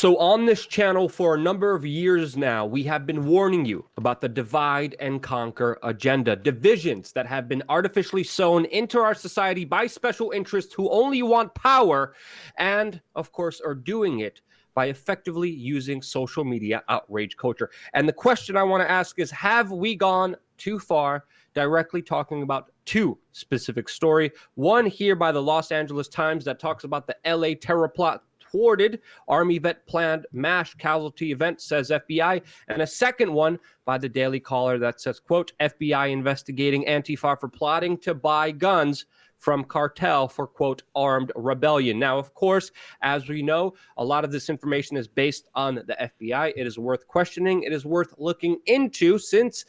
So on this channel for a number of years now, we have been warning you about the divide and conquer agenda, divisions that have been artificially sown into our society by special interests who only want power and, of course, are doing it by effectively using social media outrage culture. And the question I want to ask is, have we gone too far? Directly talking about two specific stories. One here by the Los Angeles Times that talks about the LA terror plot thwarted, Army vet planned mass casualty event, says FBI, and a second one by the Daily Caller that says, quote, FBI investigating Antifa for plotting to buy guns from cartel for, quote, armed rebellion. Now, of course, as we know, a lot of this information is based on the FBI. It is worth questioning. It is worth looking into, since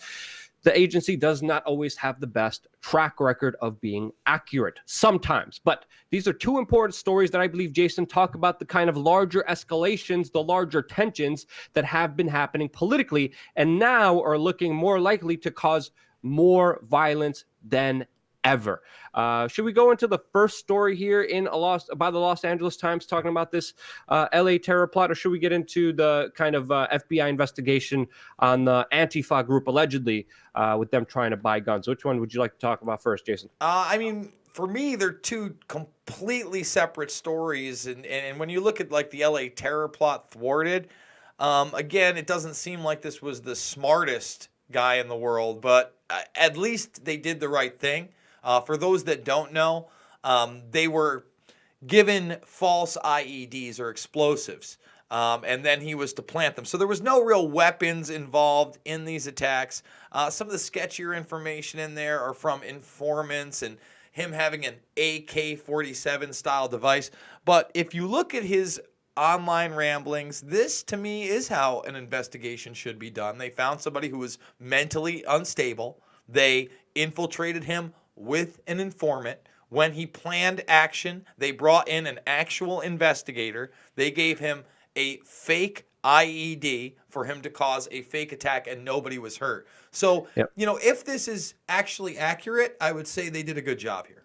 the agency does not always have the best track record of being accurate sometimes. But these are two important stories that I believe, Jason, talk about the kind of larger escalations, the larger tensions that have been happening politically and now are looking more likely to cause more violence than ever. Should we go into the first story here by the Los Angeles Times talking about this LA terror plot, or should we get into the kind of FBI investigation on the Antifa group allegedly with them trying to buy guns? Which one would you like to talk about first, Jason? I mean, for me, they're two completely separate stories. And when you look at like the LA terror plot thwarted, again, it doesn't seem like this was the smartest guy in the world, but at least they did the right thing. For those that don't know, they were given false IEDs or explosives, and then he was to plant them. So there was no real weapons involved in these attacks. Some of the sketchier information in there are from informants and him having an AK-47 style device. But if you look at his online ramblings, this to me is how an investigation should be done. They found somebody who was mentally unstable. They infiltrated him with an informant. When he planned action, they brought in an actual investigator. They gave him a fake IED for him to cause a fake attack, and nobody was hurt. So, if this is actually accurate, I would say they did a good job here.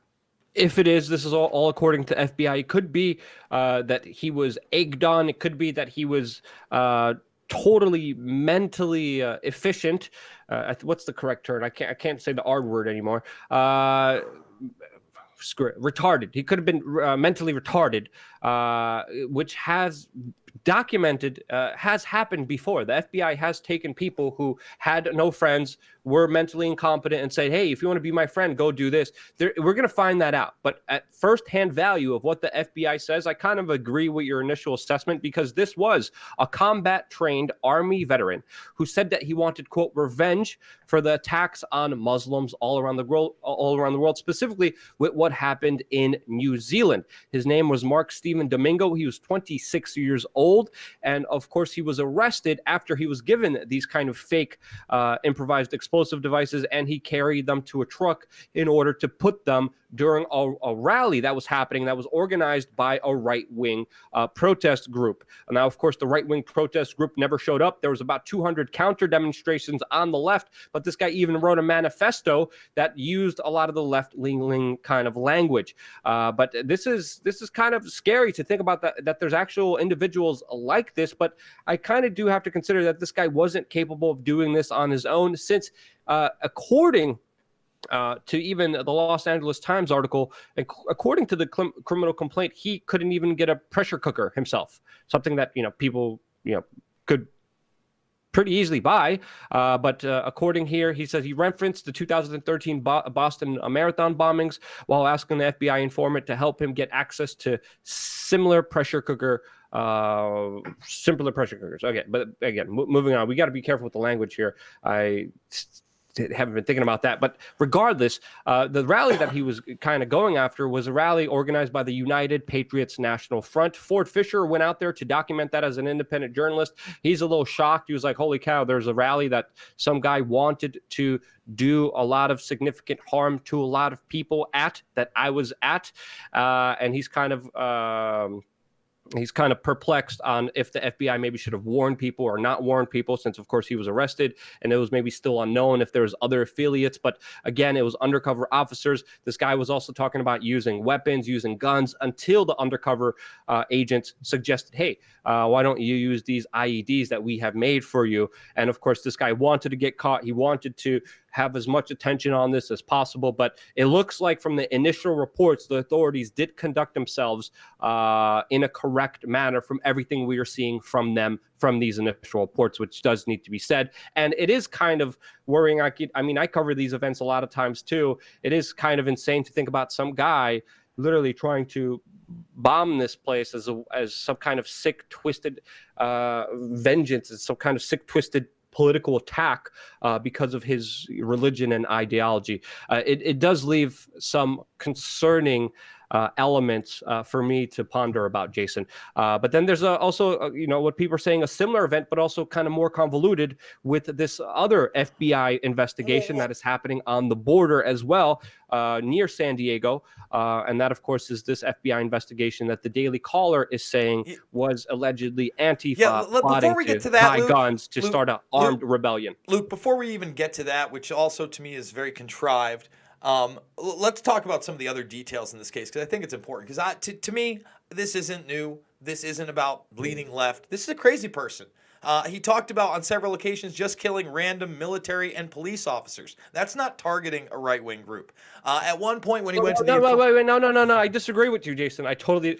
If it is, this is all according to FBI. It could be that he was egged on. It could be that he was totally mentally efficient. What's the correct term? I can't say the R word anymore. Retarded. He could have been mentally retarded, which has documented, has happened before. The FBI has taken people who had no friends, were mentally incompetent, and said, hey, if you want to be my friend, go do this. We're going to find that out. But at first-hand value of what the FBI says, I kind of agree with your initial assessment, because this was a combat-trained Army veteran who said that he wanted, quote, revenge for the attacks on Muslims all around the world, specifically with what happened in New Zealand. His name was Mark Stephen Domingo. He was 26 years old, and of course he was arrested after he was given these kind of fake improvised explosive devices, and he carried them to a truck in order to put them during a rally that was happening, that was organized by a right-wing protest group. Now, of course, the right-wing protest group never showed up. There was about 200 counter demonstrations on the left, but this guy even wrote a manifesto that used a lot of the left-leaning kind of language. But this is kind of scary to think about, that there's actual individuals like this. But I kind of do have to consider that this guy wasn't capable of doing this on his own, since according to even the Los Angeles Times article, according to the criminal complaint, he couldn't even get a pressure cooker himself, something that people could pretty easily buy. But according here, he says he referenced the 2013 Boston Marathon bombings while asking the FBI informant to help him get access to simpler pressure cookers. Okay, but again, moving on. We got to be careful with the language here. I haven't been thinking about that. But regardless, the rally that he was kind of going after was a rally organized by the United Patriots National Front. Ford Fisher went out there to document that as an independent journalist. He's a little shocked. He was like, holy cow, there's a rally that some guy wanted to do a lot of significant harm to a lot of people that I was at. And he's kind of He's kind of perplexed on if the FBI maybe should have warned people or not warned people, since of course he was arrested and it was maybe still unknown if there was other affiliates. But again, it was undercover officers. This guy was also talking about using weapons, using guns, until the undercover agents suggested, hey, why don't you use these IEDs that we have made for you? And of course, this guy wanted to get caught. He wanted to have as much attention on this as possible. But it looks like from the initial reports, the authorities did conduct themselves in a correct manner from everything we are seeing from them from these initial reports, which does need to be said. And it is kind of worrying. I mean, I cover these events a lot of times too. It is kind of insane to think about some guy literally trying to bomb this place as some kind of sick, twisted vengeance, as some kind of sick, twisted political attack because of his religion and ideology. It does leave some concerning elements for me to ponder about, Jason. But then there's also, what people are saying, a similar event, but also kind of more convoluted with this other FBI investigation that is happening on the border as well, near San Diego. And that, of course, is this FBI investigation that the Daily Caller is saying was allegedly Antifa plotting to buy guns to start an armed rebellion. Luke, before we even get to that, which also to me is very contrived, let's talk about some of the other details in this case, because I think it's important. Because to me, this isn't new. This isn't about bleeding left. This is a crazy person. He talked about on several occasions just killing random military and police officers. That's not targeting a right-wing group. At one point when he went to the... Wait, no. I disagree with you, Jason.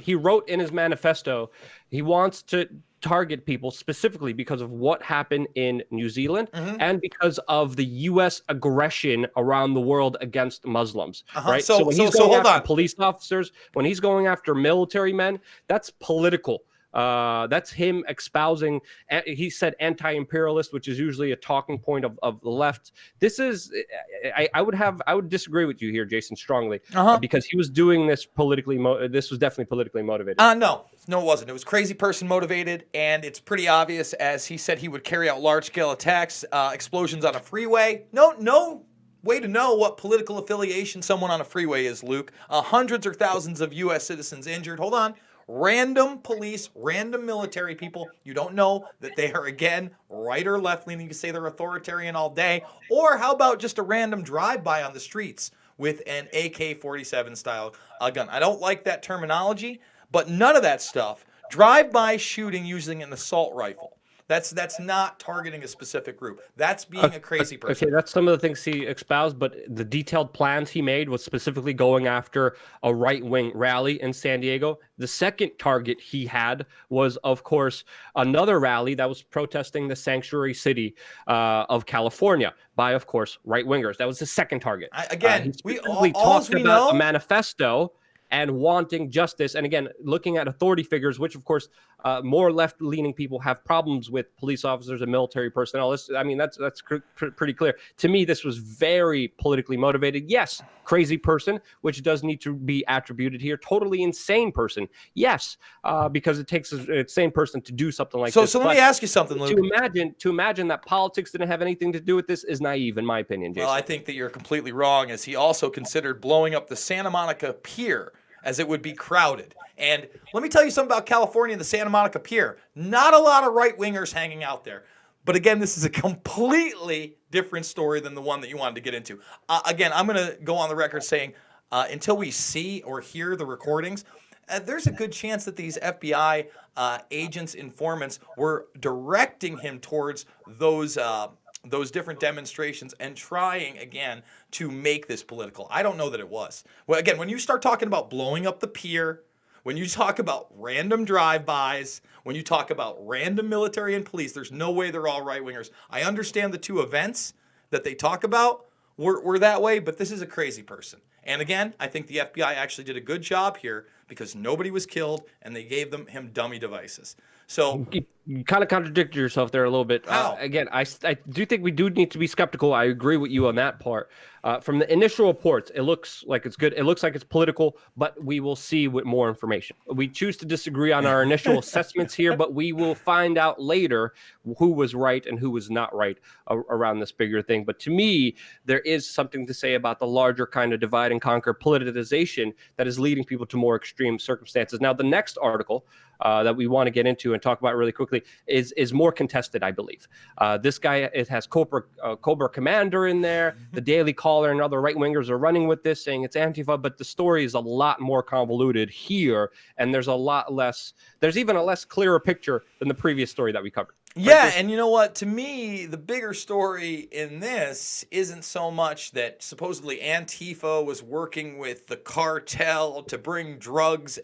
He wrote in his manifesto, he wants to target people specifically because of what happened in New Zealand and because of the U.S. aggression around the world against Muslims, right? So when he's going after police officers, when he's going after military men, that's political. That's him espousing, he said anti-imperialist, which is usually a talking point of the left. This is, I would disagree with you here, Jason, strongly, because he was doing this this was definitely politically motivated. No, it wasn't. It was crazy person motivated, and it's pretty obvious, as he said he would carry out large-scale attacks, explosions on a freeway. No way to know what political affiliation someone on a freeway is, Luke. Hundreds or thousands of U.S. citizens injured. Hold on. Random police, random military people. You don't know that they are, again, right or left leaning. You can say they're authoritarian all day. Or how about just a random drive-by on the streets with an AK-47 style gun? I don't like that terminology, but none of that stuff. Drive-by shooting using an assault rifle. That's not targeting a specific group. That's being a crazy person. Okay, that's some of the things he espoused, but the detailed plans he made was specifically going after a right-wing rally in San Diego. The second target he had was, of course, another rally that was protesting the sanctuary city of California by, of course, right-wingers. That was the second target. He talked about a manifesto and wanting justice. And again, looking at authority figures, which of course, more left-leaning people have problems with police officers and military personnel. That's pretty clear. To me, this was very politically motivated. Yes, crazy person, which does need to be attributed here. Totally insane person. Yes, because it takes an insane person to do something like this. So let me ask you something, Luke. To imagine that politics didn't have anything to do with this is naive, in my opinion, Jason. Well, I think that you're completely wrong, as he also considered blowing up the Santa Monica Pier, as it would be crowded. And let me tell you something about California and the Santa Monica Pier. Not a lot of right-wingers hanging out there. But again, this is a completely different story than the one that you wanted to get into. Again, I'm going to go on the record saying, until we see or hear the recordings, there's a good chance that these FBI agents, informants, were directing him towards those different demonstrations and trying, again, to make this political. I don't know that it was. Well, again, when you start talking about blowing up the pier, when you talk about random drive-bys, when you talk about random military and police, there's no way they're all right-wingers. I understand the two events that they talk about were that way, but this is a crazy person. And again, I think the FBI actually did a good job here because nobody was killed and they gave him dummy devices. So you kind of contradicted yourself there a little bit. Again, I do think we do need to be skeptical. I agree with you on that part. From the initial reports, it looks like it's good. It looks like it's political, but we will see with more information. We choose to disagree on our initial assessments here, but we will find out later who was right and who was not right around this bigger thing. But to me, there is something to say about the larger kind of divide and conquer politicization that is leading people to more extreme circumstances. Now, the next article that we want to get into and talk about really quickly is more contested, I believe. This guy, it has Cobra Commander in there. The Daily Caller and other right-wingers are running with this, saying it's Antifa, but the story is a lot more convoluted here, and there's even a less clearer picture than the previous story that we covered. Yeah, Right? and you know what? To me, the bigger story in this isn't so much that supposedly Antifa was working with the cartel to bring weapons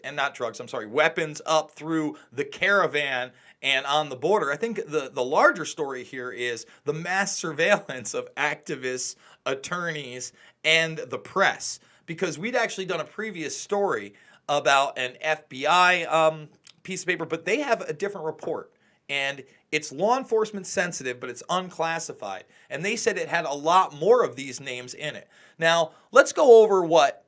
up through the caravan and on the border. I think the larger story here is the mass surveillance of activists, attorneys, and the press. Because we'd actually done a previous story about an FBI piece of paper, but they have a different report. And it's law enforcement sensitive, but it's unclassified. And they said it had a lot more of these names in it. Now, let's go over what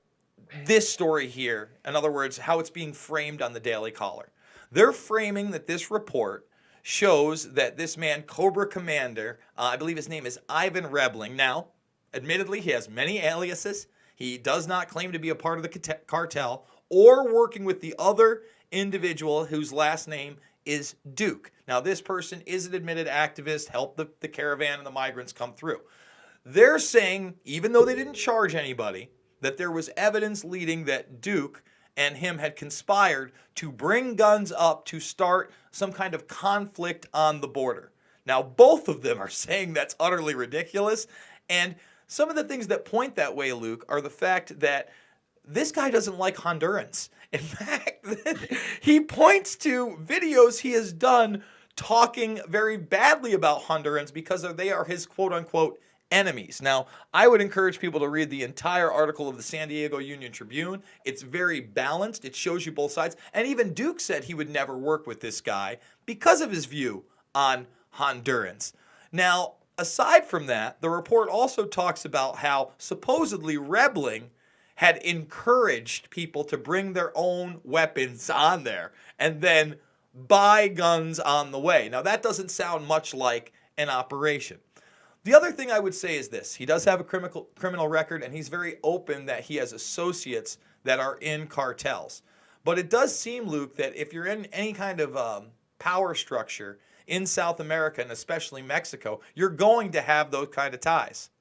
this story here, in other words, how it's being framed on the Daily Caller. They're framing that this report shows that this man, Cobra Commander, I believe his name is Ivan Rebling. Now, admittedly, he has many aliases. He does not claim to be a part of the cartel or working with the other individual whose last name is Duke. Now, this person is an admitted activist, helped the caravan and the migrants come through. They're saying, even though they didn't charge anybody, that there was evidence leading that Duke and him had conspired to bring guns up to start some kind of conflict on the border. Now, both of them are saying that's utterly ridiculous. And some of the things that point that way, Luke, are the fact that this guy doesn't like Hondurans. In fact, he points to videos he has done talking very badly about Hondurans because they are his quote-unquote enemies. Now, I would encourage people to read the entire article of the San Diego Union Tribune. It's very balanced. It shows you both sides. And even Duke said he would never work with this guy because of his view on Hondurans. Now, aside from that, the report also talks about how supposedly Rebling had encouraged people to bring their own weapons on there and then buy guns on the way. Now, that doesn't sound much like an operation. The other thing I would say is this. He does have a criminal record, and he's very open that he has associates that are in cartels. But it does seem, Luke, that if you're in any kind of power structure in South America, and especially Mexico, you're going to have those kind of ties.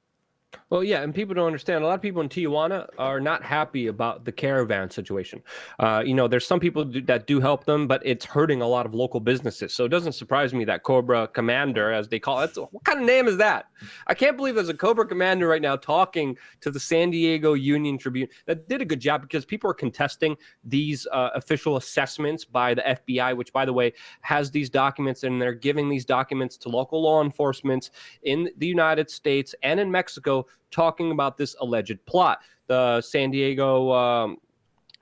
Well, yeah, and people don't understand. A lot of people in Tijuana are not happy about the caravan situation. There's some people that do help them, but it's hurting a lot of local businesses. So it doesn't surprise me that Cobra Commander, as they call it, what kind of name is that? I can't believe there's a Cobra Commander right now talking to the San Diego Union Tribune. That did a good job because people are contesting these official assessments by the FBI, which, by the way, has these documents, and they're giving these documents to local law enforcement in the United States and in Mexico, talking about this alleged plot. The San Diego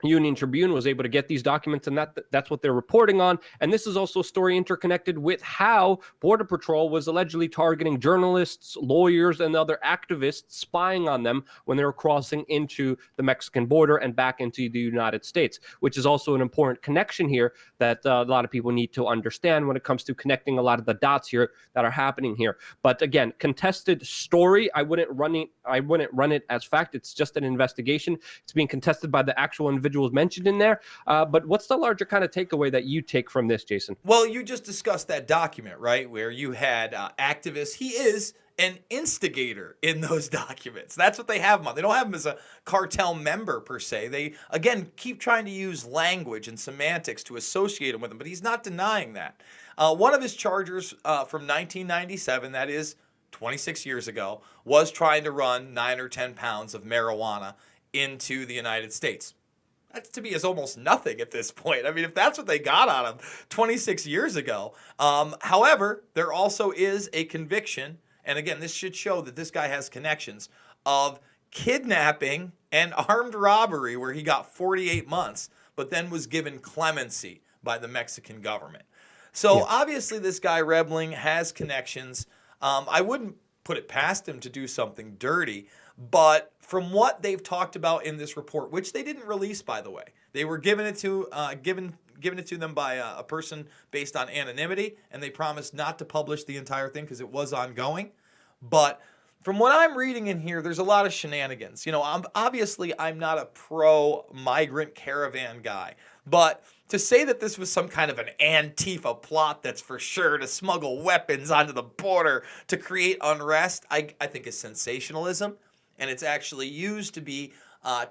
Union Tribune was able to get these documents, and that's what they're reporting on. And this is also a story interconnected with how Border Patrol was allegedly targeting journalists, lawyers, and other activists, spying on them when they were crossing into the Mexican border and back into the United States, which is also an important connection here that a lot of people need to understand when it comes to connecting a lot of the dots here that are happening here. But again, contested story. I wouldn't run it as fact. It's just an investigation. It's being contested by the actual individuals mentioned in there. But what's the larger kind of takeaway that you take from this, Jason? Well, you just discussed that document, right, where you had activists. He is an instigator in those documents. That's what they have him on. They don't have him as a cartel member per se. They, again, keep trying to use language and semantics to associate him with them, but he's not denying that. One of his charges from 1997, that is 26 years ago, was trying to run 9 or 10 pounds of marijuana into the United States. That to me is almost nothing at this point. I mean, if that's what they got on him 26 years ago. However, there also is a conviction, and again, this should show that this guy has connections, of kidnapping and armed robbery, where he got 48 months, but then was given clemency by the Mexican government. So obviously this guy Rebling has connections. I wouldn't put it past him to do something dirty, but from what they've talked about in this report, which they didn't release, by the way, they were given it to them by a person based on anonymity, and they promised not to publish the entire thing because it was ongoing. But from what I'm reading in here, there's a lot of shenanigans. I'm not a pro-migrant caravan guy, but to say that this was some kind of an Antifa plot that's for sure to smuggle weapons onto the border to create unrest, I think is sensationalism. And it's actually used to be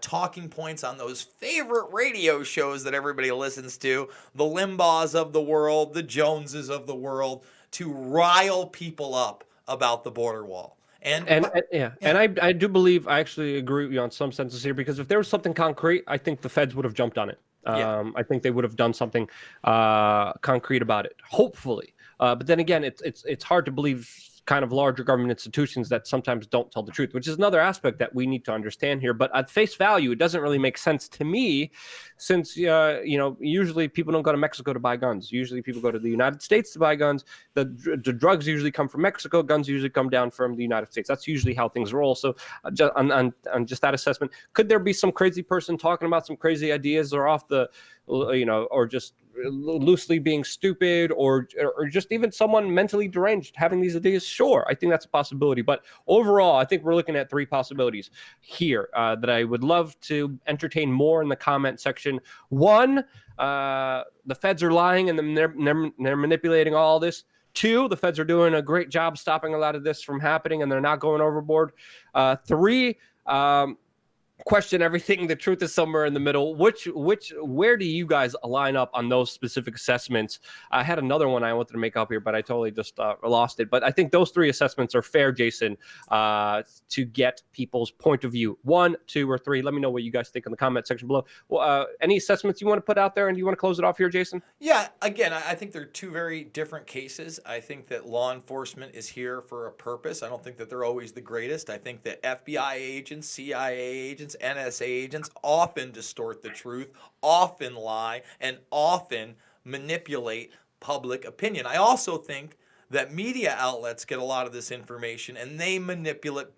talking points on those favorite radio shows that everybody listens to, the Limbaughs of the world, the Joneses of the world, to rile people up about the border wall. And I do believe, I actually agree with you on some senses here, because if there was something concrete, I think the feds would have jumped on it. I think they would have done something concrete about it, hopefully. But then again, it's hard to believe kind of larger government institutions that sometimes don't tell the truth, which is another aspect that we need to understand here. But at face value, it doesn't really make sense to me, since usually people don't go to Mexico to buy guns. Usually people go to the United States to buy guns. The drugs usually come from Mexico. Guns usually come down from the United States. That's usually how things roll. So just on just that assessment, could there be some crazy person talking about some crazy ideas, or off the, or just loosely being stupid, or just even someone mentally deranged having these ideas? Sure, I think that's a possibility. But overall, I think we're looking at three possibilities here that I would love to entertain more in the comment section. One, the feds are lying and they're manipulating all this. Two, the feds are doing a great job stopping a lot of this from happening and they're not going overboard. Three, question everything. The truth is somewhere in the middle. Where do you guys line up on those specific assessments? I had another one I wanted to make up here, but I totally just lost it. But I think those three assessments are fair, Jason, to get people's point of view. 1, 2, or 3. Let me know what you guys think in the comment section below. Well, any assessments you want to put out there, and you want to close it off here, Jason? Yeah, again, I think they're two very different cases. I think that law enforcement is here for a purpose. I don't think that they're always the greatest. I think that FBI agents, CIA agents, NSA agents often distort the truth, often lie, and often manipulate public opinion. I also think that media outlets get a lot of this information and they manipulate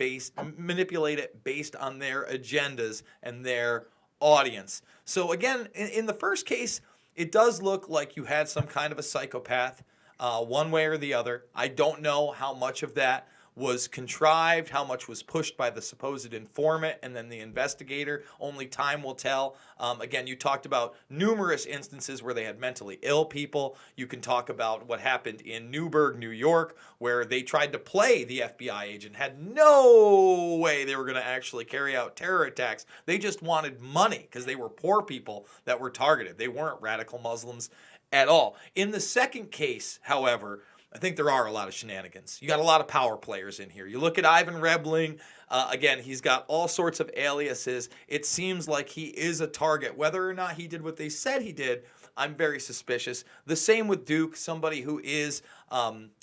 it based on their agendas and their audience. So again, in the first case, it does look like you had some kind of a psychopath, one way or the other. I don't know how much of that was contrived, how much was pushed by the supposed informant and then the investigator. Only time will tell. Again, you talked about numerous instances where they had mentally ill people. You can talk about what happened in Newburgh, New York, where they tried to play the FBI agent, had no way they were going to actually carry out terror attacks. They just wanted money because they were poor people that were targeted. They weren't radical Muslims at all. In the second case, however, I think there are a lot of shenanigans. You got a lot of power players in here. You look at Ivan Rebling. Again, he's got all sorts of aliases. It seems like he is a target. Whether or not he did what they said he did, I'm very suspicious. The same with Duke, somebody who is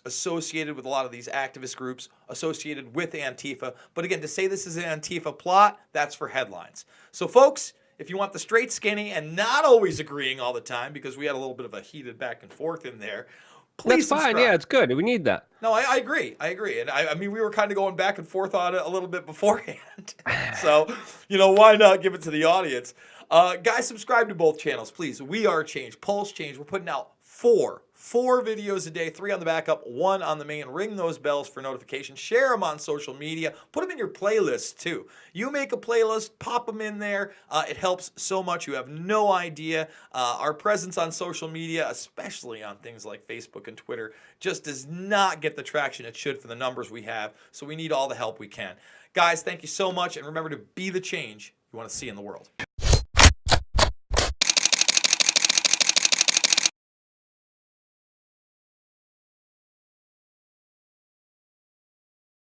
associated with a lot of these activist groups, associated with Antifa. But again, to say this is an Antifa plot, that's for headlines. So folks, if you want the straight skinny and not always agreeing all the time, because we had a little bit of a heated back and forth in there, please That's fine. subscribe. Yeah, it's good. We need that. No, I agree. I agree. And I mean, we were kind of going back and forth on it a little bit beforehand. So, why not give it to the audience? Guys, subscribe to both channels, please. We are Change. Pulse Change. We're putting out four videos a day, 3 on the backup, 1 on the main. Ring those bells for notifications. Share them on social media. Put them in your playlist too. You make a playlist, pop them in there. It helps so much. You have no idea. Our presence on social media, especially on things like Facebook and Twitter, just does not get the traction it should for the numbers we have. So we need all the help we can. Guys, thank you so much. And remember to be the change you want to see in the world.